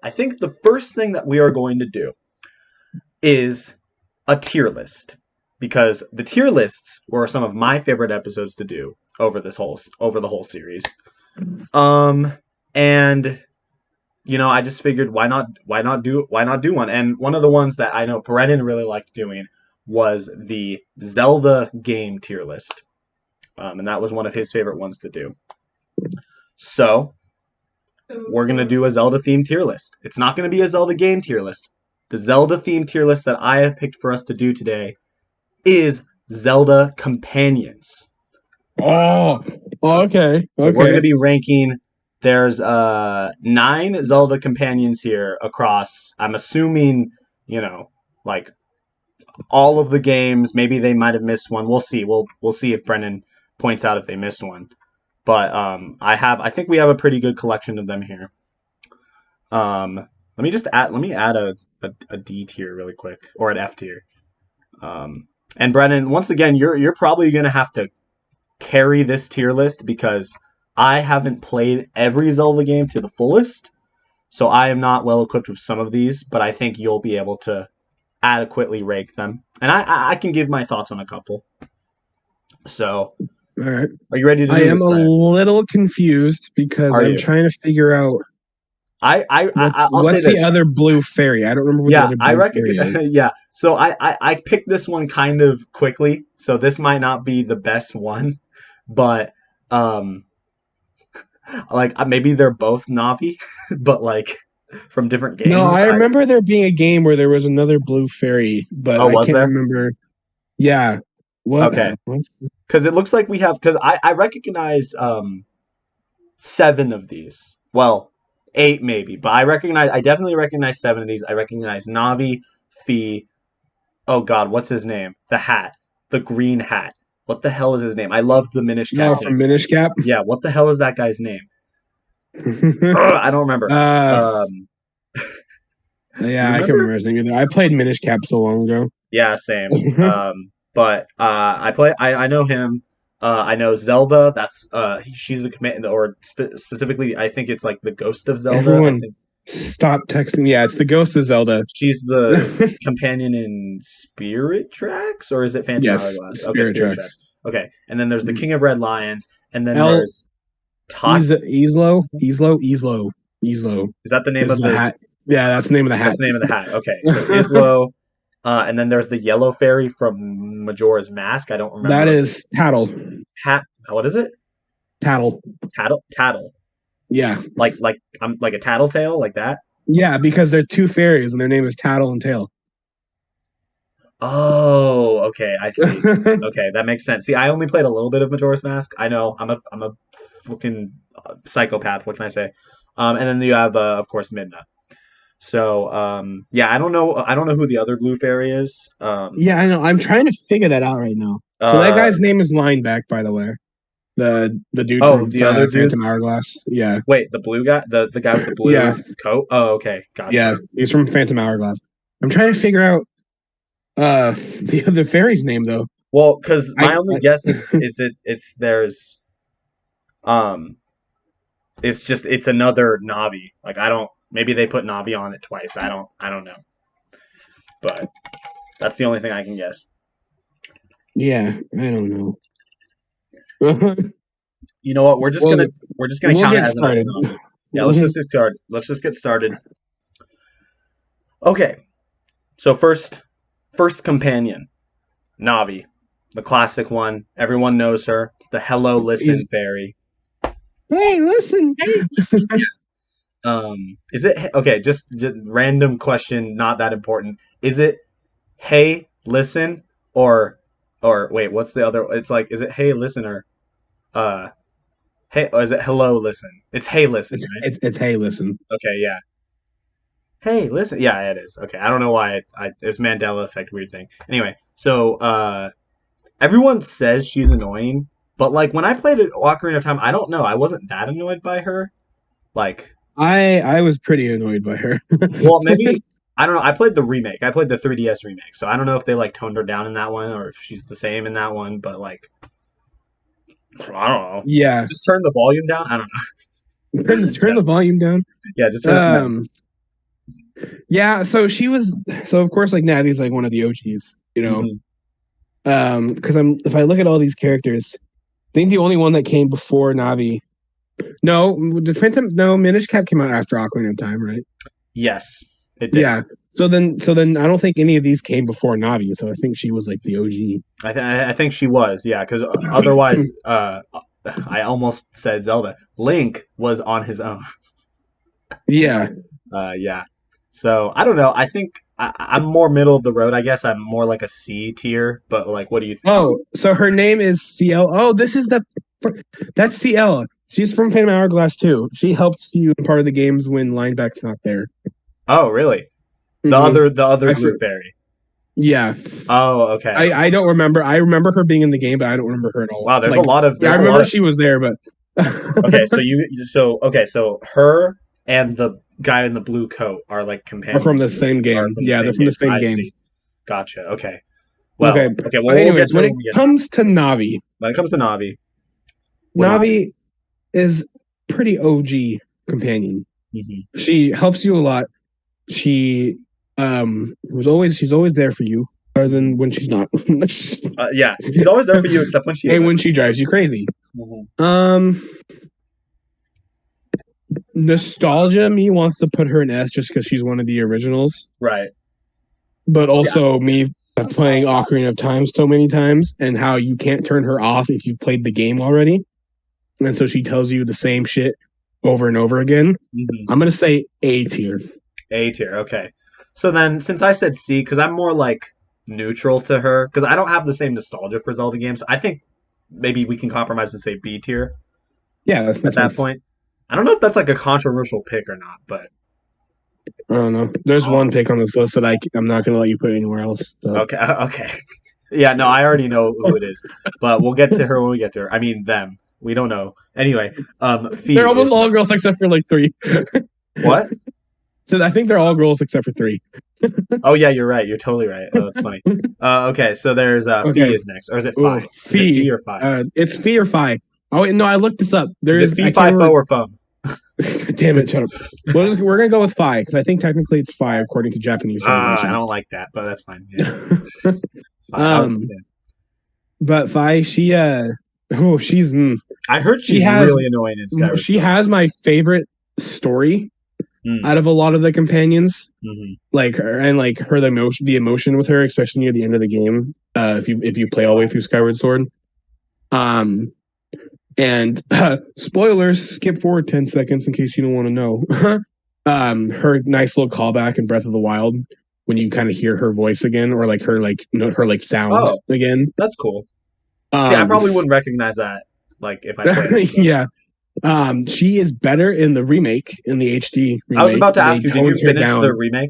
I think the first thing that we are going to do is a tier list because the tier lists were some of my favorite episodes to do over the whole series. Um, and I just figured why not do one? And one of the ones that I know Brennan really liked doing was the Zelda game tier list, and that was one of his favorite ones to do. So we're gonna do a Zelda themed tier list. It's not gonna be a Zelda game tier list. The Zelda themed tier list that I have picked for us to do today is Zelda companions. Oh, okay, So we're going to okay. be ranking. There's 9 Zelda companions here across. I'm assuming like all of the games. Maybe they might have missed one. We'll see. We'll see if Brennan points out if they missed one. But I think we have a pretty good collection of them here. Let me add a D tier really quick or an F tier. And Brennan, once again, you're probably gonna have to carry this tier list because I haven't played every Zelda game to the fullest, so I am not well equipped with some of these, but I think you'll be able to adequately rank them, and I can give my thoughts on a couple. So, All right. are you ready to I do am this, a Brennan? little confused because Are I'm you? trying to figure out I'll say what's the this. other blue fairy. I don't remember what the Yeah, other I blue fairy reckon. is. Yeah, so I picked this one kind of quickly, so this might not be the best one, but um, like maybe they're both Navi, but like from different No, games. I I remember there being a game where there was another blue fairy, but Oh, I was can't there? remember. Yeah. What? Okay, What? because it looks like we have because I recognize 7 of these. Well, 8 maybe, but I definitely recognize 7 of these. I recognize Navi, Fee. Oh God, what's his name? The Hat, the Green Hat. What the hell is his name? I love the Minish Cap Oh, thing. from Minish Cap. Yeah, what the hell is that guy's name? Ugh, I don't remember. uh, You yeah, I can't remember? remember his name either. I played Minish Cap so long ago. Yeah, same. But I know him. I know Zelda. She's a command, or specifically, I think it's like the Ghost of Zelda. I Everyone, think stop texting. Yeah, it's the Ghost of Zelda. she's the companion in Spirit Tracks, or is it Phantom Yes, Hourglass? Okay, Spirit Spirit Tracks. Tracks. Okay, and then there's the King of Red Lions, and then El there's Tot. Islo Is that the name is of the the? hat. Yeah, that's the name of the hat. That's the name of the hat. Okay, so Islo, and then there's the Yellow Fairy from Majora's Mask. I don't That remember. is Tattle. Hat. What is it? Tattle. Tattle. Yeah. Like I'm like a tattletale like that. Yeah, because they're two fairies and their name is Tattle and Tail. Oh, okay, I see. Okay, that makes sense. See, I only played a little bit of Majora's Mask. I know I'm a fucking psychopath. What can I say? And then you have of course Midna. So yeah, I don't know who the other blue fairy is. Yeah, I know. I'm trying to figure that out right now. So that Uh guy's name is Lineback, by the way. The dude oh, from the other dude. Phantom Hourglass. Yeah. Wait, the blue guy, the guy with the Yeah. blue coat. Oh, okay, Yeah. gotcha. He's from Phantom Hourglass. I'm trying to figure out the fairy's name though. Well, because I, my only I guess it's there's um it's another Navi. Like I don't maybe they put Navi on it twice. I don't know. But that's the only thing I can guess. yeah, I don't know. You know what? We're just Well, gonna we're just gonna we'll count it get as another started. Navi. Yeah, let's just get started. Let's just get started. Okay. So first companion, Navi. The classic one. Everyone knows her. It's the Hello Listen He's fairy. hey, listen. Is it okay? Just random question, not that important. Is it hey listen or wait? What's the other? It's like is it hey listen or uh hey or is it hello listen? It's hey listen, right? It's hey, listen. Okay, yeah. Hey listen, yeah, it is. Okay, I don't know why it's Mandela effect weird thing. Anyway, so everyone says she's annoying, but like when I played it Ocarina of Time, I don't know. I wasn't that annoyed by her. Like I was pretty annoyed by her. well, maybe I don't know. I played the remake. I played the 3DS remake, so I don't know if they like toned her down in that one or if she's the same in that one. But like, I don't know. Yeah. Just turn the volume down. I don't know. Turn Yeah, the volume down. yeah. Just turn it down. Um Yeah, so she was. So of course, like Navi's like one of the OGs, you know. Hmm. Because if I look at all these characters, I think the only one that came before Navi. No, the Phantom. No, Minish Cap came out after Ocarina of Time, right? Yes, it did. Yeah. So then, I don't think any of these came before Navi. So I think she was like the OG. I think she was, yeah, because otherwise, I almost said Zelda. Link was on his own. Yeah. Yeah. So I don't know. I think I'm more middle of the road. I guess I'm more like a C tier. But like, what do you think? Oh, so her name is CL. Oh, this is that's CL. She's from Phantom Hourglass too. She helps you in part of the games when Lineback's not there. Oh, really? Mm-hmm. The other I blue for, fairy. yeah. Oh, okay. I don't remember. I remember her being in the game, but I don't remember her at all. Wow, Like, yeah, I there's a lot remember of she was there, but okay. So her and the guy in the blue coat are like are from companions. the same Are game. from the Yeah, they're same from the game. same I game. see. Gotcha. Okay. Okay. Well, okay. Well, we'll get Anyways, to when it it when we get to it. comes to Navi, When it comes to Navi, what do you think? Navi is pretty OG companion. Hmm. She helps you a lot. She she's always there for you, other than when she's not. Yeah, she's always there for you, except when she And isn't. when she drives you crazy. Hmm. Um Nostalgia me wants to put her in S just because she's one of the originals. Right. But Yeah. also me playing Ocarina of Time so many times and how you can't turn her off if you've played the game already. And so she tells you the same shit over and over again. Hmm. I'm gonna say A tier. A tier. Okay. So then, since I said C, because I'm more like neutral to her, because I don't have the same nostalgia for Zelda games, I think maybe we can compromise and say B tier Yeah, at that's fine. that point. I don't know if that's like a controversial pick or not, but I don't know. There's one pick on this list that I'm not gonna let you put anywhere else. So. okay, okay. Yeah, no, I already know who it is, but we'll get to her when we get to her. I mean, them. We don't know. Anyway, They're Fee almost is all next. girls except for like three. What? So I think they're all girls except for three. Oh yeah, you're right. You're totally right. Oh, that's funny. Okay, so there's Fee Okay. is next, or is it Oh, Phi? Is it Fee Fee. or Phi? It's Fee or Phi. Oh no, I looked this up. Is it Fee, I can't Phi, Fo, remember. or Fum? Damn it, shut up. We're gonna go with Phi because I think technically it's Phi according to Japanese I translation. don't like that, but that's fine. Yeah, Phi. um, but Phi, oh, I heard she she's has really annoying in Skyward she Sword. has my favorite story Mm, out of a lot of the companions. hmm. Like her and like her the emotion with her, especially near the end of the game. If you play all the way through Skyward Sword. Um, and spoilers, skip forward 10 seconds in case you don't want to know. Her nice little callback in Breath of the Wild when you kind of hear her voice again or like her like her like sound Oh, again. that's cool. See, I Um, probably wouldn't recognize that, like if I played it. But yeah. She is better in the remake, in the HD I was remake. about to They ask you, did you toned her finish the down. remake?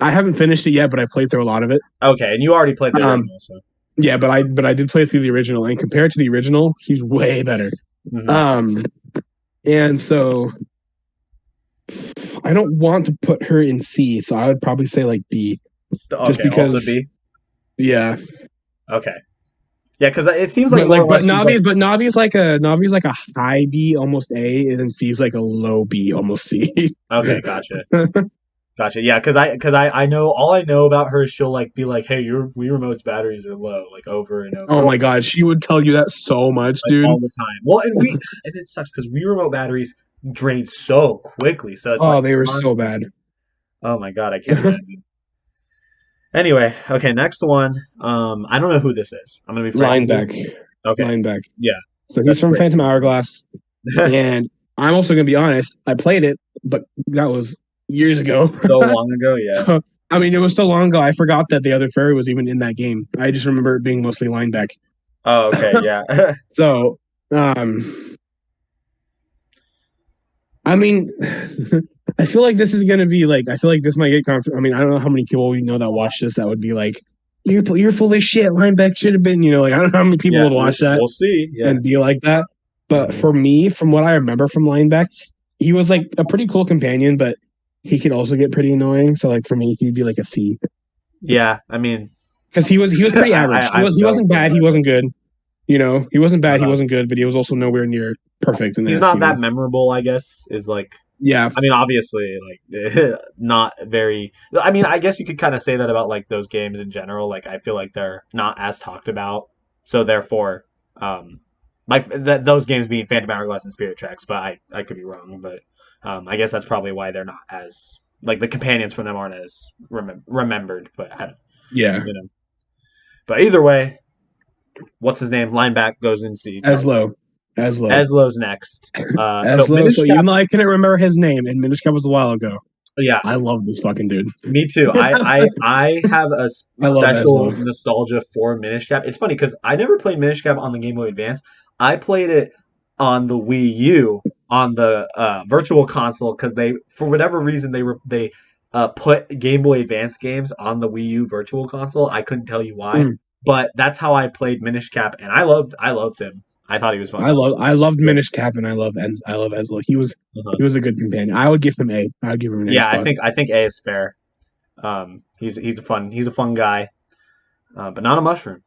I haven't finished it yet, but I played through a lot of it. Okay, and you already played the Um, original, so. yeah, but I did play through the original, and compared to the original, she's way better. Hmm. Um, and so I don't want to put her in C, so I would probably say like B, just Okay, also because. B. Yeah, Okay, yeah, because it seems like but more or like, less she's like. Navi's like a high B, almost A, and then Fee's like a low B, almost C. Okay, gotcha. Gotcha. Yeah, because I know all I know about her is she'll like be like, "Hey, your Wii Remote's batteries are low," like over and over, Oh my god, she would tell you that so much, like dude. all the time. Well, and it sucks because Wii Remote batteries drain so quickly, so it's Oh, like they were so bad. constant. Oh my God, I can't imagine. Anyway, okay, next one. I don't know who this is. I'm gonna be frank with you. Lineback, Okay, lineback. yeah, So he's that's from great. Phantom Hourglass, and I'm also gonna be honest. I played it, but that was years ago. So long ago, yeah. So I mean, it was so long ago. I forgot that the other fairy was even in that game. I just remember it being mostly lineback. Oh, okay, yeah. So, um, I mean, I feel like this is gonna be like. I feel like this might get. I mean, I don't know how many people we know that watch this that would be like, you're full of shit. Lineback should have been. Like I don't know how many people Yeah, would watch that we'll see. Yeah. and be like that. But Mhm. for me, from what I remember from Lineback, he was like a pretty cool companion, but he could also get pretty annoying. So like for me, he'd be like a C Yeah, I mean, because he was pretty average. I have He no wasn't bad. He clue. wasn't good. He wasn't bad. He Uh-huh. wasn't good, but he was also nowhere near perfect in He's this. not that memorable, I guess, is like Yeah, I mean, obviously, like not very. I mean, I guess you could kind of say that about like those games in general. Like, I feel like they're not as talked about, so therefore, like those games being Phantom Hourglass and Spirit Tracks. But I could be wrong. But I guess that's probably why they're not as like the companions from them aren't as remembered. But yeah. you know, but either way, what's his name? Lineback goes in siege. Aslo, Aslo, Eslo's next. So Aslo. So Minish even though I couldn't remember his name, and Minish Cap was a while ago, yeah, I love this fucking dude. me too. I have a I love special Aslo. nostalgia for Minish Cap. It's funny because I never played Minish Cap on the Game Boy Advance. I played it on the Wii U on the Virtual Console because they, for whatever reason, they put Game Boy Advance games on the Wii U Virtual Console. I couldn't tell you why, Mm. but that's how I played Minish Cap, and I loved him. I thought he was fun. I loved So, Minish Cap, and I love Aslo. uh-huh. He was a good companion. I would give him A. I would give him an A Yeah, spot. I think A is fair. He's a fun guy, but not a mushroom.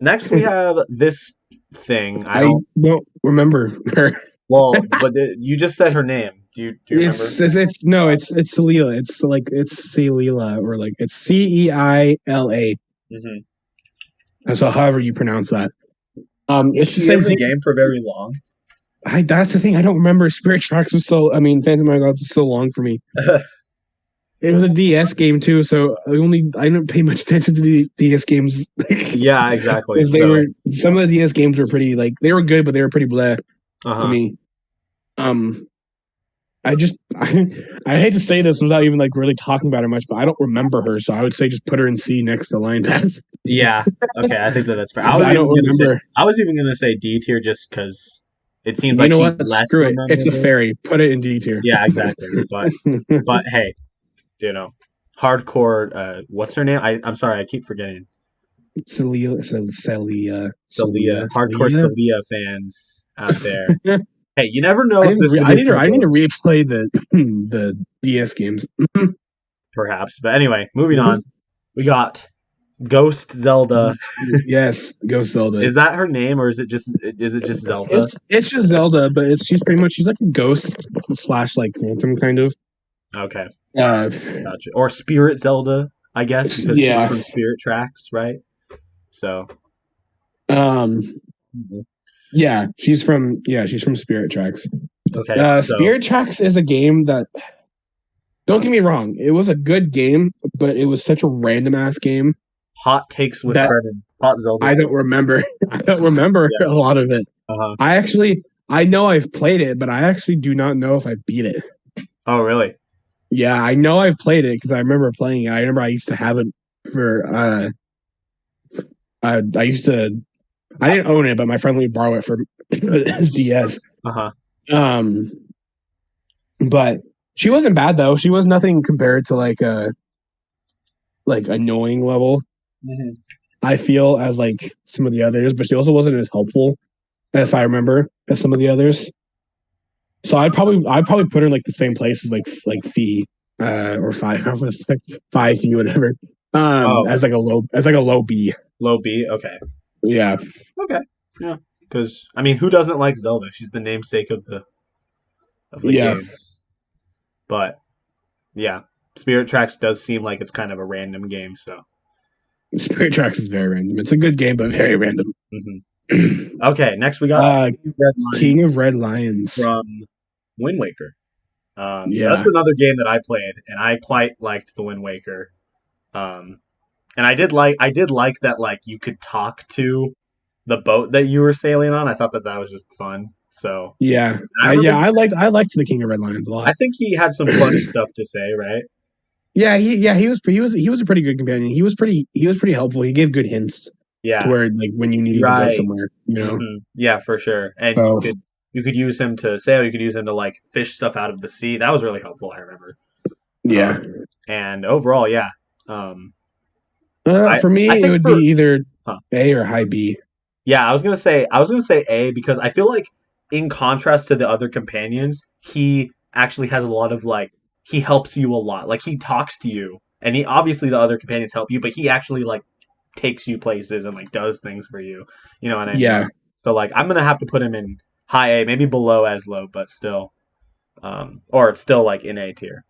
Next we have this thing. I I don't. don't remember her. Well, but you just said her name. Do you remember? It's no, it's Celila. It's like it's Celila or like it's Ceila. Hmm. So however you pronounce that. Was It's the she same in the thing. game for very long? That's the thing. I don't remember. Spirit Tracks was so. I mean, Phantom Hourglass was so long for me. It was a DS game too, so I didn't pay much attention to the DS games Yeah, exactly. because they were So, some of the DS games were pretty like they were good, but they were pretty blah to uh-huh. me. Um, I just I hate to say this without even like really talking about her much, but I don't remember her, so I would say just put her in C next to Line Pass Yeah. Okay, I think that's fair. because I don't remember. I was even gonna say D tier just because it seems You like know she's what? less Screw it. It's a rememberable. fairy. Put it in D tier. Yeah, exactly. But hey, you know, hardcore. What's her name? I'm sorry, I keep forgetting. Celia, hardcore Celia. Celia fans out there. Hey, you never know if this I video's need to gonna I need go to replay the the DS games. perhaps. But anyway, moving on. We got Ghost Zelda. Yes, Go Zelda. Is that her name or is it just Zelda? It's just Zelda, but she's pretty much she's like a ghost slash like phantom kind of. Okay, Uh, gotcha. Or Spirit Zelda, I guess, because she's yeah. from Spirit Tracks, right? So Um. mhm. She's from Spirit Tracks. Okay, so Spirit Tracks is a game that don't get me wrong, it was a good game, but it was such a random ass game hot takes with that Brennan. Hot Zelda I don't takes. remember. I don't remember Yeah. a lot of it. Uh-huh. I know I've played it, but I actually do not know if I beat it. Oh, really? Yeah, I know I've played it because I remember playing it. I remember I used to have it for I used to I didn't own it, but my friend let me borrow it for his DS. Uh-huh. Um, but she wasn't bad though. She was nothing compared to like a like annoying level. Hmm. I feel as like some of the others, but she also wasn't as helpful if I remember as some of the others. So I'd probably put her in like the same place as like Fee or Five Five Fee whatever Oh, as like a low B. low B. Okay. Yeah, Okay. Yeah. Because I mean, who doesn't like Zelda? She's the namesake of the yeah. games. But yeah, Spirit Tracks does seem like it's kind of a random game. So Spirit Tracks is very random. It's a good game, but very random. hmm. Okay, next we got uh, Red King of Red Lions Lions. from Wind Waker. So that's Yeah, another game that I played, and I quite liked the Wind Waker. Um, and I did like that like you could talk to the boat that you were sailing on. I thought that that was just fun. So yeah, I remember I liked the King of Red Lions a lot. I think he had some funny stuff to say, right? He was a pretty good companion. He was pretty helpful. He gave good hints to Yeah, where like when you needed to go right. somewhere, you know. Yeah, for sure. And So you could use him to sail. You could use him to like fish stuff out of the sea. That was really helpful. I remember. yeah, And overall, yeah. Um, for I me it think would be for either huh. A or high B. Yeah, I was gonna say A because I feel like in contrast to the other companions, he actually has a lot of like he helps you a lot. Like he talks to you, and he obviously the other companions help you, but he actually like takes you places and like does things for you. You know what I mean? Yeah, So like I'm gonna have to put him in high A, maybe below as low, but still. or it's still like in A tier.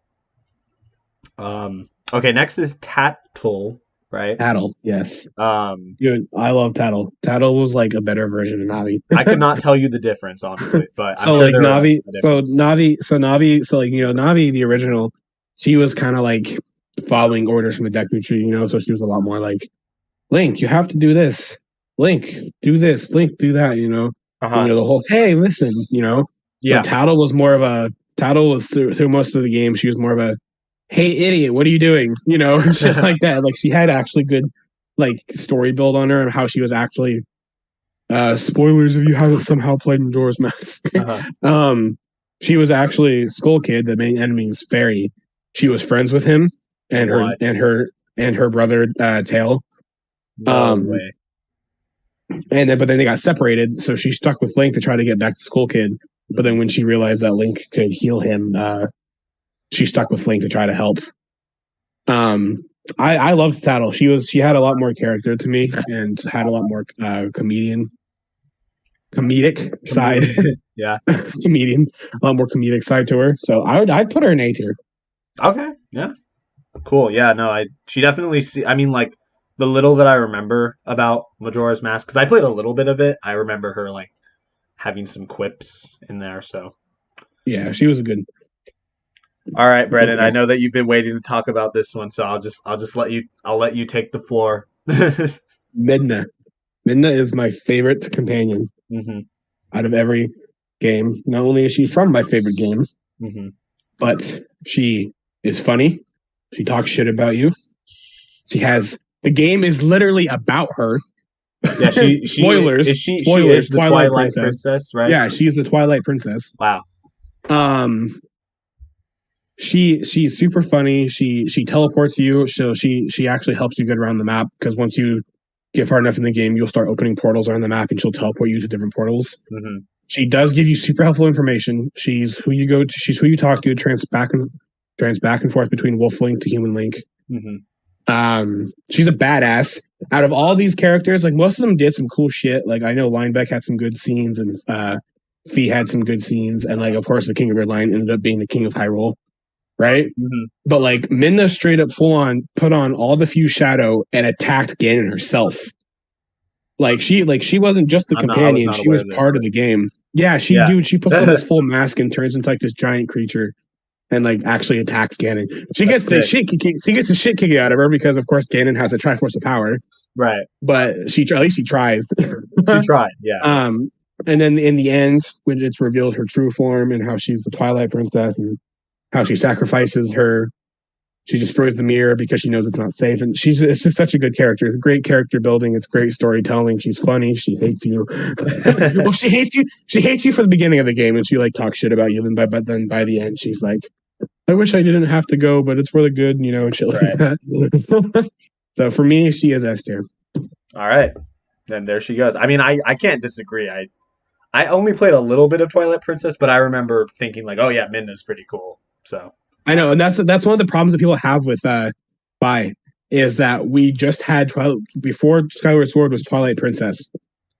Okay, next is Tattle, right? Tattle, yes. Um, Dude, I love Tattle. Tattle was like a better version of Navi. I could not tell you the difference, honestly, but I'm So sure like there is Navi, a difference. Navi, so like Navi, the original, she was kind of like following orders from the Deku Tree, so she was a lot more like Link, you have to do this. Link, do this. Link, do that. Uh And huh. the whole hey, listen. But Yeah. Tattle was through most of the game. She was more of a hey, idiot, what are you doing? And shit like that. Like she had actually good like story build on her and how she was actually spoilers if you haven't somehow played Majora's Mask. Uh-huh. um, she was actually Skull Kid, the main enemy's fairy. She was friends with him and her What? and her and her brother Tail. No Um, way. but then they got separated, so she stuck with Link to try to get back to Skull Kid. But then Mhm. when she realized that Link could heal him, she stuck with Link to try to help. Um, I loved Tattle. She had a lot more character to me and had a lot more comedic side Yeah. comedian, a lot more comedic side to her. So I'd put her in A tier. Okay. Yeah. Cool. Yeah. No. She definitely see. I mean, like the little that I remember about Majora's Mask, because I played a little bit of it. I remember her like having some quips in there. So. Yeah, she was a good. All right, Brennan. I Okay. know that you've been waiting to talk about this one, so I'll just let you take the floor. Midna. Midna is my favorite companion hmm out of every game. Not only is she from my favorite game, hmm but she is funny. She talks shit about you. She has the game is literally about her. Yeah. Spoilers, She is spoilers. the Twilight Twilight Princess. Princess, right? Yeah, she is the Twilight Princess. Wow. Um, she's super funny. She teleports you, so she actually helps you get around the map because once you get far enough in the game, you'll start opening portals around the map, and she'll teleport you to different portals. hmm She does give you super helpful information. She's who you go to. She's who you talk to. Trans back and forth between Wolf Link to Human Link. hmm She's a badass. Out of all these characters, like most of them did some cool shit. Like I know Linebeck had some good scenes, and Fee had some good scenes, and like of course the King of Red Line ended up being the King of Hyrule, right? hmm But like Minna straight up full on put on all the Fuse Shadow and attacked Ganon herself. She wasn't just the I was companion; not she aware was of this, part of but the game. Yeah, yeah. she puts on this full mask and turns into like this giant creature and like actually attacks Ganon. That's sick. She gets the shit kicked out of her because of course Ganon has a Triforce of Power, Right. but at least she tries. She tried. Yeah. That's um, and then in the end, when it's revealed her true form and how she's the Twilight Princess and how she sacrifices her, she destroys the mirror because she knows it's not safe. And it's just such a good character. It's great character building. It's great storytelling. She's funny. She hates you. Well, she hates you. She hates you for the beginning of the game, and she like talks shit about you. But then by the end, she's like, "I wish I didn't have to go, but it's for the good," and shit like right. that. So for me, she is S tier. All right. Then there she goes. I mean, I can't disagree. I only played a little bit of Twilight Princess, but I remember thinking like, oh yeah, Midna's pretty cool. So I know, and that's one of the problems that people have with Bi is that we just had before Skyward Sword was Twilight Princess,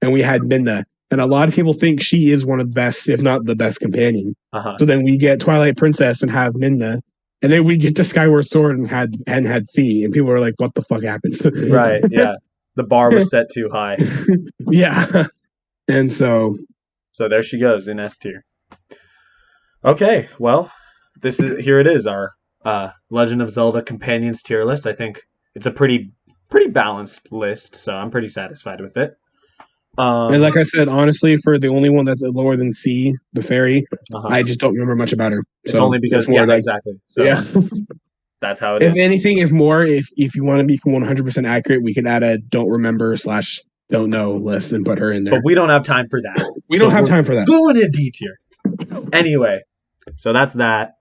and we had Minna, and a lot of people think she is one of the best, if not the best companion. uh-huh. So then we get Twilight Princess and have Minna, and then we get to Skyward Sword and had Fee, and people are like, "What the fuck happened?" Right. Yeah. The bar was set too high. Yeah, and so So there she goes in S tier. Okay. Well, here it is, our Legend of Zelda Companions tier list. I think it's a pretty balanced list, so I'm pretty satisfied with it. and Um like I said, honestly, for the only one that's lower than C, the fairy, uh-huh. I just don't remember much about her. It's So only because it's yeah, more like, exactly. So yeah. that's how it If is. anything, if you want to be 100% accurate, we could add a don't remember slash don't know list and put her in But there. we don't have time for that. We So don't have we're time for that. going in D tier. Anyway, so that's that.